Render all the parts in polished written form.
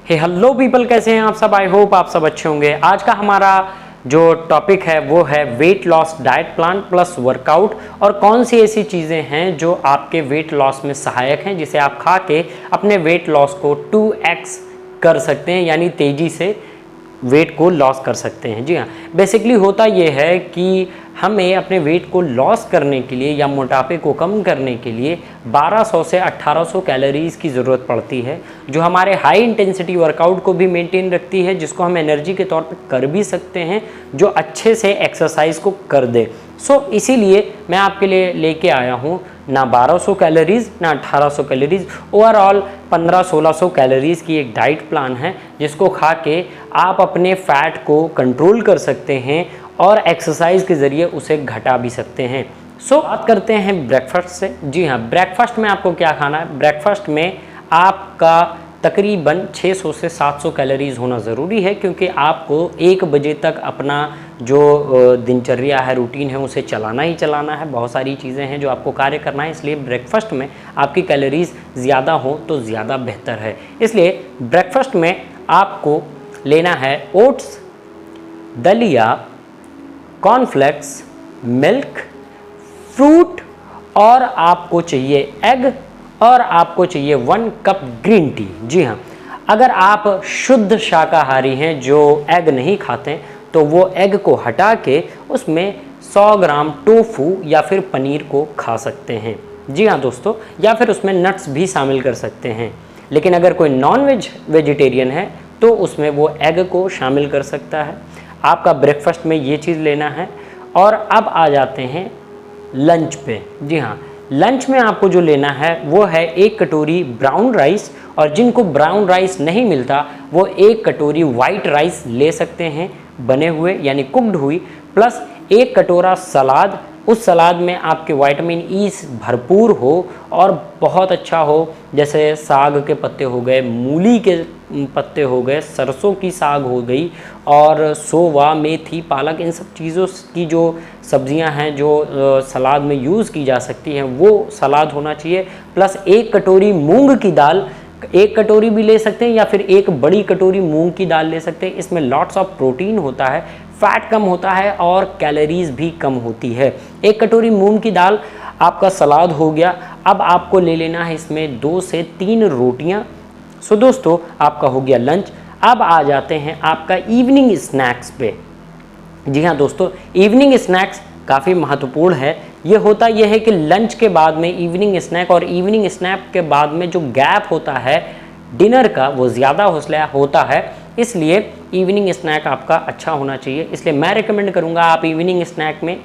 Hello people, कैसे हैं आप सब। आई होप आप सब अच्छे होंगे। आज का हमारा जो टॉपिक है वो है weight loss diet plan plus workout, और कौन सी ऐसी चीज़ें हैं जो आपके वेट लॉस में सहायक हैं, जिसे आप खा के अपने वेट लॉस को 2x कर सकते हैं, यानी तेज़ी से वेट को लॉस कर सकते हैं। जी हाँ, बेसिकली होता ये है कि हमें अपने वेट को लॉस करने के लिए या मोटापे को कम करने के लिए 1200 से 1800 कैलोरीज़ की ज़रूरत पड़ती है, जो हमारे हाई इंटेंसिटी वर्कआउट को भी मेंटेन रखती है, जिसको हम एनर्जी के तौर पर कर भी सकते हैं, जो अच्छे से एक्सरसाइज को कर दे। इसीलिए मैं आपके लिए लेके आया हूँ ना 1200 कैलोरीज़ ना 1800 कैलोरीज़, ओवरऑल 1500-1600 कैलोरीज़ की एक डाइट प्लान है, जिसको खा के आप अपने फ़ैट को कंट्रोल कर सकते हैं और एक्सरसाइज के ज़रिए उसे घटा भी सकते हैं। बात करते हैं ब्रेकफास्ट से। जी हाँ, ब्रेकफास्ट में आपको क्या खाना है। ब्रेकफास्ट में आपका तकरीबन 600 से 700 कैलोरीज़ होना ज़रूरी है, क्योंकि आपको 1 बजे तक अपना जो दिनचर्या है, रूटीन है, उसे चलाना ही चलाना है। बहुत सारी चीज़ें हैं जो आपको कार्य करना है, इसलिए ब्रेकफास्ट में आपकी कैलोरीज़ ज़्यादा हो तो ज़्यादा बेहतर है। इसलिए ब्रेकफास्ट में आपको लेना है ओट्स, दलिया, कॉर्नफ्लेक्स, मिल्क, फ्रूट, और आपको चाहिए एग, और आपको चाहिए 1 कप ग्रीन टी। जी हाँ, अगर आप शुद्ध शाकाहारी हैं जो एग नहीं खाते, तो वो एग को हटा के उसमें 100 ग्राम टोफू या फिर पनीर को खा सकते हैं। जी हाँ दोस्तों, या फिर उसमें नट्स भी शामिल कर सकते हैं। लेकिन अगर कोई नॉन वेजिटेरियन है तो उसमें वो एग को शामिल कर सकता है। आपका ब्रेकफास्ट में ये चीज़ लेना है। और अब आ जाते हैं लंच पे। जी हाँ, लंच में आपको जो लेना है वो है 1 कटोरी ब्राउन राइस, और जिनको ब्राउन राइस नहीं मिलता वो 1 कटोरी वाइट राइस ले सकते हैं, बने हुए यानी कुक्ड हुई, प्लस 1 कटोरा सलाद। उस सलाद में आपके विटामिन ई भरपूर हो और बहुत अच्छा हो, जैसे साग के पत्ते हो गए, मूली के पत्ते हो गए, सरसों की साग हो गई, और सोवा, मेथी, पालक, इन सब चीज़ों की जो सब्जियां हैं जो सलाद में यूज़ की जा सकती हैं, वो सलाद होना चाहिए। प्लस 1 कटोरी मूंग की दाल, 1 कटोरी भी ले सकते हैं या फिर 1 बड़ी कटोरी मूंग की दाल ले सकते हैं। इसमें लॉट्स ऑफ प्रोटीन होता है, फैट कम होता है और कैलोरीज भी कम होती है। 1 कटोरी मूंग की दाल आपका सलाद हो गया। अब आपको ले लेना है इसमें 2 से 3 रोटियां। दोस्तों, आपका हो गया लंच। अब आ जाते हैं आपका इवनिंग स्नैक्स पे। जी हाँ दोस्तों, इवनिंग स्नैक्स काफ़ी महत्वपूर्ण है। ये होता यह है कि लंच के बाद में इवनिंग स्नैक, और इवनिंग स्नैक के बाद में जो गैप होता है डिनर का, वो ज़्यादा होता है। इसलिए इवनिंग स्नैक आपका अच्छा होना चाहिए। इसलिए मैं रिकमेंड करूँगा आप इवनिंग स्नैक में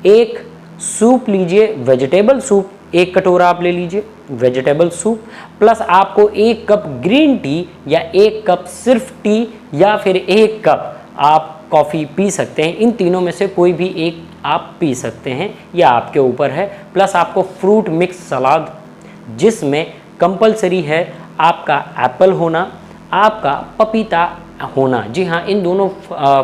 1 सूप लीजिए, वेजिटेबल सूप 1 कटोरा आप ले लीजिए वेजिटेबल सूप, प्लस आपको 1 कप ग्रीन टी या 1 कप सिर्फ टी या फिर 1 कप आप कॉफ़ी पी सकते हैं। इन तीनों में से कोई भी एक आप पी सकते हैं, यह आपके ऊपर है। प्लस आपको फ्रूट मिक्स सलाद, जिसमें कंपलसरी है आपका एप्पल होना, आपका पपीता होना। जी हाँ, इन दोनों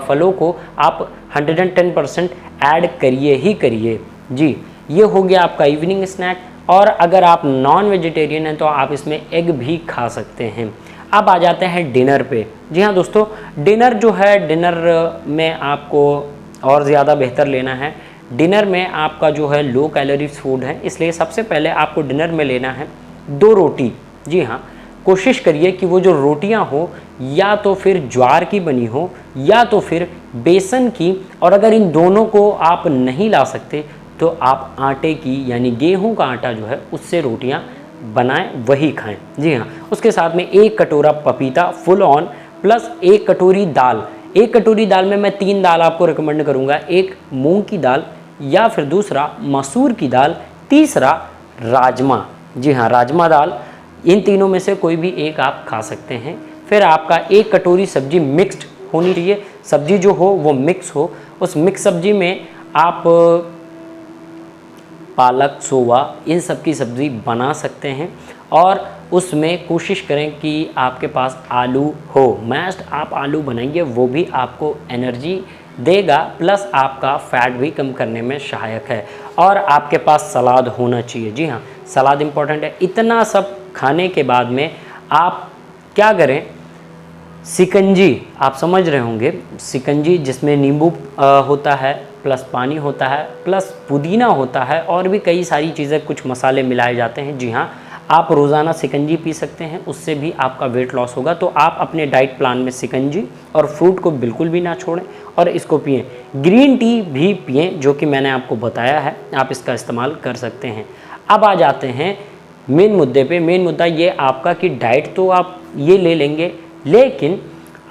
फलों को आप 110% ऐड करिए ही करिए। जी, ये हो गया आपका इवनिंग स्नैक। और अगर आप नॉन वेजिटेरियन हैं तो आप इसमें एग भी खा सकते हैं। अब आ जाते हैं डिनर पे। जी हाँ दोस्तों, डिनर जो है, डिनर में आपको और ज़्यादा बेहतर लेना है। डिनर में आपका जो है लो कैलोरीज फूड है, इसलिए सबसे पहले आपको डिनर में लेना है 2 रोटी। जी हाँ, कोशिश करिए कि वो जो रोटियां हो या तो फिर ज्वार की बनी हो या तो फिर बेसन की, और अगर इन दोनों को आप नहीं ला सकते तो आप आटे की यानी गेहूं का आटा जो है उससे रोटियां बनाएं, वही खाएं। जी हाँ, उसके साथ में 1 कटोरा पपीता फुल ऑन, प्लस 1 कटोरी दाल। 1 कटोरी दाल में मैं 3 दाल आपको रिकमेंड करूँगा। 1 मूंग की दाल, या फिर दूसरा मसूर की दाल, तीसरा राजमा। जी हाँ, राजमा दाल। इन तीनों में से कोई भी एक आप खा सकते हैं। फिर आपका 1 कटोरी सब्जी मिक्स्ड होनी चाहिए। सब्जी जो हो वो मिक्स हो। उस मिक्स सब्जी में आप पालक, सोवा, इन सब की सब्ज़ी बना सकते हैं, और उसमें कोशिश करें कि आपके पास आलू हो। मस्ट आप आलू बनाइए, वो भी आपको एनर्जी देगा, प्लस आपका फैट भी कम करने में सहायक है। और आपके पास सलाद होना चाहिए। जी हाँ, सलाद इम्पॉर्टेंट है। इतना सब खाने के बाद में आप क्या करें, शिकंजी आप समझ रहे होंगे, शिकंजी जिसमें नींबू होता है, प्लस पानी होता है, प्लस पुदीना होता है, और भी कई सारी चीज़ें, कुछ मसाले मिलाए जाते हैं। जी हाँ, आप रोज़ाना शिकंजी पी सकते हैं, उससे भी आपका वेट लॉस होगा। तो आप अपने डाइट प्लान में शिकंजी और फ्रूट को बिल्कुल भी ना छोड़ें और इसको पिएं। ग्रीन टी भी पिएं, जो कि मैंने आपको बताया है, आप इसका इस्तेमाल कर सकते हैं। अब आ जाते हैं मेन मुद्दे पे। मेन मुद्दा ये आपका कि डाइट तो आप ये ले लेंगे, लेकिन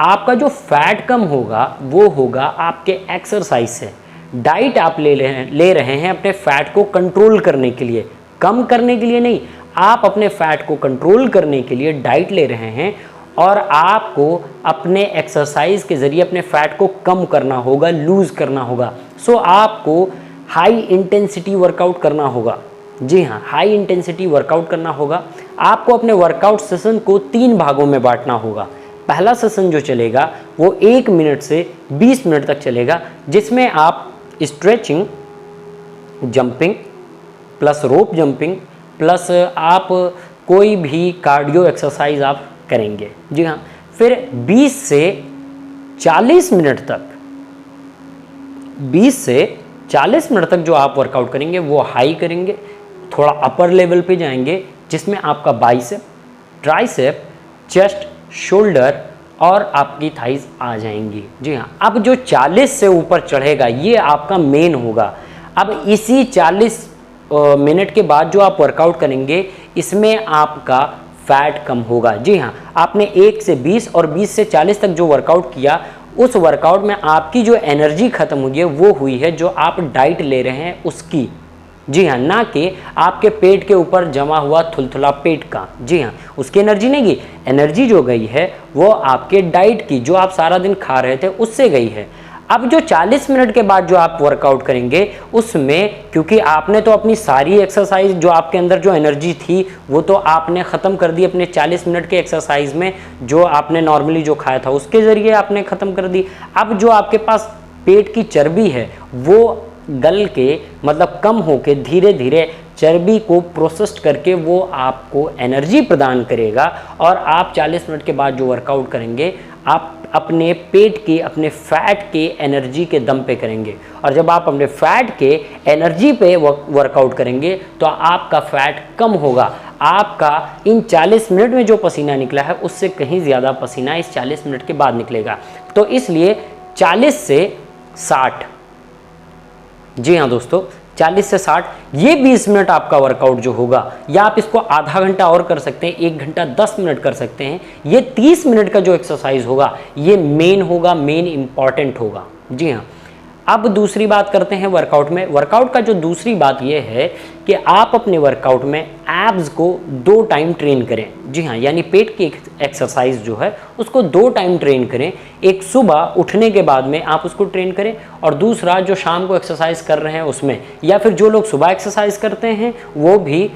आपका जो फैट कम होगा वो होगा आपके एक्सरसाइज से। डाइट आप ले रहे हैं अपने फैट को कंट्रोल करने के लिए, कम करने के लिए नहीं। आप अपने फैट को कंट्रोल करने के लिए डाइट ले रहे हैं, और आपको अपने एक्सरसाइज के ज़रिए अपने फैट को कम करना होगा, लूज़ करना होगा। सो आपको हाई इंटेंसिटी वर्कआउट करना होगा। जी हाँ, हाई इंटेंसिटी वर्कआउट करना होगा। आपको अपने वर्कआउट सेशन को 3 भागों में बांटना होगा। पहला सेशन जो चलेगा वो 1 मिनट से 20 मिनट तक चलेगा, जिसमें आप स्ट्रेचिंग, जंपिंग प्लस रोप जंपिंग प्लस आप कोई भी कार्डियो एक्सरसाइज आप करेंगे। जी हाँ, फिर 20 से 40 मिनट तक, 20 से 40 मिनट तक जो आप वर्कआउट करेंगे वो हाई करेंगे, थोड़ा अपर लेवल पे जाएंगे, जिसमें आपका बाइसेप, ट्राइसेप, चेस्ट, शोल्डर और आपकी थाइज आ जाएंगी। जी हाँ, अब जो 40 से ऊपर चढ़ेगा ये आपका मेन होगा। अब इसी 40 मिनट के बाद जो आप वर्कआउट करेंगे, इसमें आपका फैट कम होगा। जी हाँ, आपने 1 से 20 और 20 से 40 तक जो वर्कआउट किया, उस वर्कआउट में आपकी जो एनर्जी खत्म हुई है वो हुई है जो आप डाइट ले रहे हैं उसकी। जी हाँ, ना कि आपके पेट के ऊपर जमा हुआ थुलथुला पेट का। जी हाँ, उसकी एनर्जी नहीं गई, एनर्जी जो गई है वो आपके डाइट की, जो आप सारा दिन खा रहे थे उससे गई है। अब जो 40 मिनट के बाद जो आप वर्कआउट करेंगे, उसमें क्योंकि आपने तो अपनी सारी एक्सरसाइज, जो आपके अंदर जो एनर्जी थी वो तो आपने ख़त्म कर दी अपने 40 मिनट के एक्सरसाइज में, जो आपने नॉर्मली जो खाया था उसके ज़रिए आपने ख़त्म कर दी। अब जो आपके पास पेट की चर्बी है वो गल के, मतलब कम होके, धीरे धीरे चर्बी को प्रोसेस्ड करके वो आपको एनर्जी प्रदान करेगा, और आप 40 मिनट के बाद जो वर्कआउट करेंगे आप अपने पेट के, अपने फैट के एनर्जी के दम पे करेंगे। और जब आप अपने फैट के एनर्जी पे वर्कआउट करेंगे तो आपका फैट कम होगा। आपका इन 40 मिनट में जो पसीना निकला है उससे कहीं ज़्यादा पसीना इस 40 मिनट के बाद निकलेगा। तो इसलिए 40 से 60, जी हाँ दोस्तों, 40 से 60 ये 20 मिनट आपका वर्कआउट जो होगा, या आप इसको आधा घंटा और कर सकते हैं, 1 घंटा 10 मिनट कर सकते हैं। ये 30 मिनट का जो एक्सरसाइज होगा ये मेन होगा, मेन इंपॉर्टेंट होगा। जी हाँ, अब दूसरी बात करते हैं वर्कआउट में। वर्कआउट का जो दूसरी बात यह है कि आप अपने वर्कआउट में एब्स को 2 टाइम ट्रेन करें। जी हाँ, यानी पेट की एक्सरसाइज जो है उसको 2 टाइम ट्रेन करें। एक सुबह उठने के बाद में आप उसको ट्रेन करें, और दूसरा जो शाम को एक्सरसाइज कर रहे हैं उसमें, या फिर जो लोग सुबह एक्सरसाइज करते हैं वो भी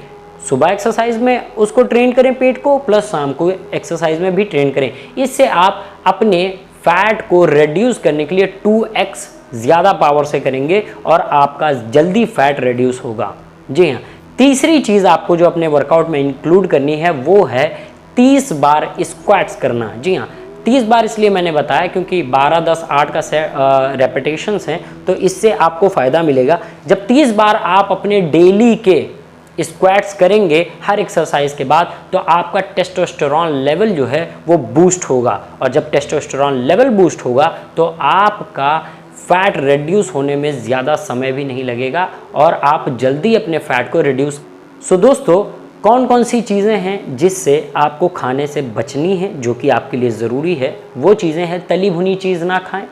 सुबह एक्सरसाइज में उसको ट्रेन करें पेट को, प्लस शाम को एक्सरसाइज में भी ट्रेन करें। इससे आप अपने फैट को रिड्यूस करने के लिए 2x ज़्यादा पावर से करेंगे और आपका जल्दी फैट रिड्यूस होगा। जी हाँ, तीसरी चीज़ आपको जो अपने वर्कआउट में इंक्लूड करनी है वो है 30 बार स्क्वाट्स करना। जी हाँ, 30 बार इसलिए मैंने बताया क्योंकि 12, 10, 8 का रेपिटेशंस हैं, तो इससे आपको फ़ायदा मिलेगा। जब 30 बार आप अपने डेली के स्क्वाट्स करेंगे हर एक्सरसाइज के बाद, तो आपका टेस्टोस्टेरॉन लेवल जो है वो बूस्ट होगा, और जब टेस्टोस्टेरॉन लेवल बूस्ट होगा तो आपका फैट रिड्यूस होने में ज़्यादा समय भी नहीं लगेगा और आप जल्दी अपने फैट को रिड्यूस। सो दोस्तों, कौन कौन सी चीज़ें हैं जिससे आपको खाने से बचनी है, जो कि आपके लिए ज़रूरी है? वो चीज़ें हैं, तली भुनी चीज़ ना खाएं।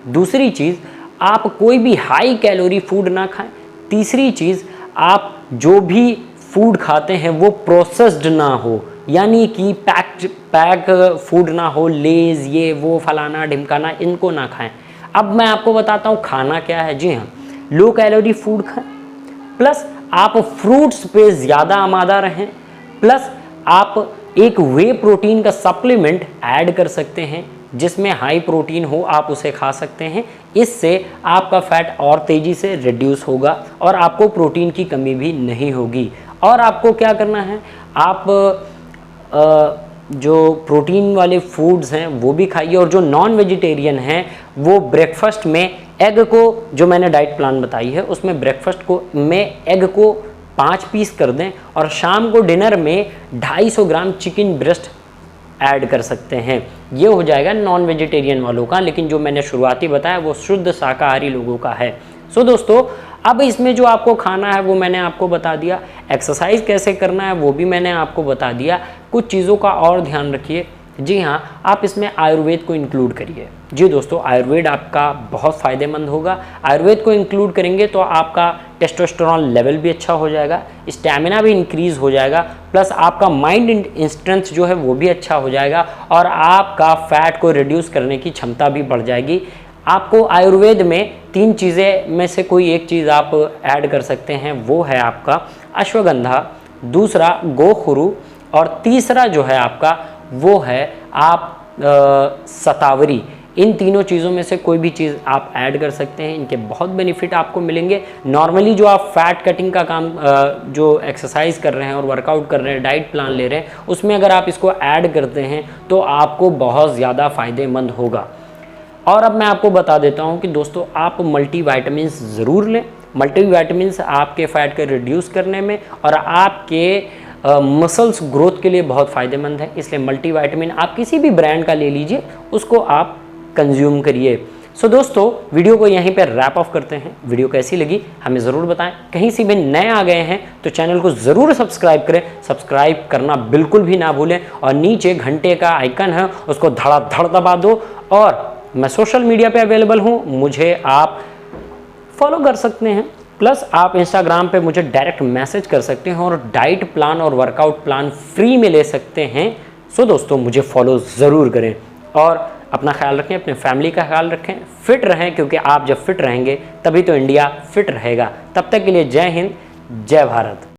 दूसरी चीज़, आप कोई भी हाई कैलोरी फूड ना खाएं। तीसरी चीज़, आप जो भी फूड खाते हैं वो प्रोसेस्ड ना हो, यानी कि पैक फूड ना हो, लेज़ ये वो फलाना ढिमकाना, इनको ना खाएं। अब मैं आपको बताता हूँ खाना क्या है। जी हाँ, लो कैलोरी फूड खाएं, प्लस आप फ्रूट्स पे ज़्यादा आमादा रहें, प्लस आप एक वे प्रोटीन का सप्लीमेंट ऐड कर सकते हैं जिसमें हाई प्रोटीन हो, आप उसे खा सकते हैं। इससे आपका फैट और तेज़ी से रिड्यूस होगा और आपको प्रोटीन की कमी भी नहीं होगी। और आपको क्या करना है, आप जो प्रोटीन वाले फूड्स हैं वो भी खाइए, और जो नॉन वेजिटेरियन हैं वो ब्रेकफास्ट में एग को, जो मैंने डाइट प्लान बताई है उसमें ब्रेकफास्ट को में एग को 5 पीस कर दें, और शाम को डिनर में 250 ग्राम चिकन ब्रेस्ट ऐड कर सकते हैं। ये हो जाएगा नॉन वेजिटेरियन वालों का, लेकिन जो मैंने शुरुआती बताया वो शुद्ध शाकाहारी लोगों का है। सो दोस्तों, अब इसमें जो आपको खाना है वो मैंने आपको बता दिया, एक्सरसाइज कैसे करना है वो भी मैंने आपको बता दिया। कुछ चीज़ों का और ध्यान रखिए। जी हाँ, आप इसमें आयुर्वेद को इंक्लूड करिए। जी दोस्तों, आयुर्वेद आपका बहुत फ़ायदेमंद होगा। आयुर्वेद को इंक्लूड करेंगे तो आपका टेस्टोस्टेरोन लेवल भी अच्छा हो जाएगा, स्टैमिना भी इंक्रीज़ हो जाएगा, प्लस आपका माइंड स्ट्रेंथ जो है वो भी अच्छा हो जाएगा, और आपका फैट को रिड्यूस करने की क्षमता भी बढ़ जाएगी। आपको आयुर्वेद में 3 चीज़ें में से कोई एक चीज़ आप ऐड कर सकते हैं, वो है आपका अश्वगंधा, दूसरा गोखुरु, और तीसरा जो है आपका वो है आप शतावरी। इन तीनों चीज़ों में से कोई भी चीज़ आप ऐड कर सकते हैं, इनके बहुत बेनिफिट आपको मिलेंगे। नॉर्मली जो आप फैट कटिंग का काम जो एक्सरसाइज कर रहे हैं और वर्कआउट कर रहे हैं, डाइट प्लान ले रहे हैं, उसमें अगर आप इसको ऐड करते हैं तो आपको बहुत ज़्यादा फ़ायदेमंद होगा। और अब मैं आपको बता देता हूँ कि दोस्तों, आप मल्टीविटामिन्स ज़रूर लें। मल्टीविटामिन्स आपके फैट को रिड्यूस करने में और आपके मसल्स ग्रोथ के लिए बहुत फ़ायदेमंद है, इसलिए मल्टीविटामिन आप किसी भी ब्रांड का ले लीजिए, उसको आप कंज्यूम करिए। सो दोस्तों, वीडियो को यहीं पर रैप ऑफ करते हैं। वीडियो कैसी लगी हमें ज़रूर बताएं। कहीं से भी नए आ गए हैं तो चैनल को ज़रूर सब्सक्राइब करें, सब्सक्राइब करना बिल्कुल भी ना भूलें, और नीचे घंटे का आइकन है उसको धड़ाधड़ दबा दो। और मैं सोशल मीडिया पे अवेलेबल हूँ, मुझे आप फॉलो कर सकते हैं, प्लस आप इंस्टाग्राम पे मुझे डायरेक्ट मैसेज कर सकते हैं और डाइट प्लान और वर्कआउट प्लान फ्री में ले सकते हैं। सो दोस्तों, मुझे फॉलो ज़रूर करें और अपना ख्याल रखें, अपने फैमिली का ख्याल रखें, फिट रहें, क्योंकि आप जब फिट रहेंगे तभी तो इंडिया फिट रहेगा। तब तक के लिए जय हिंद, जय भारत।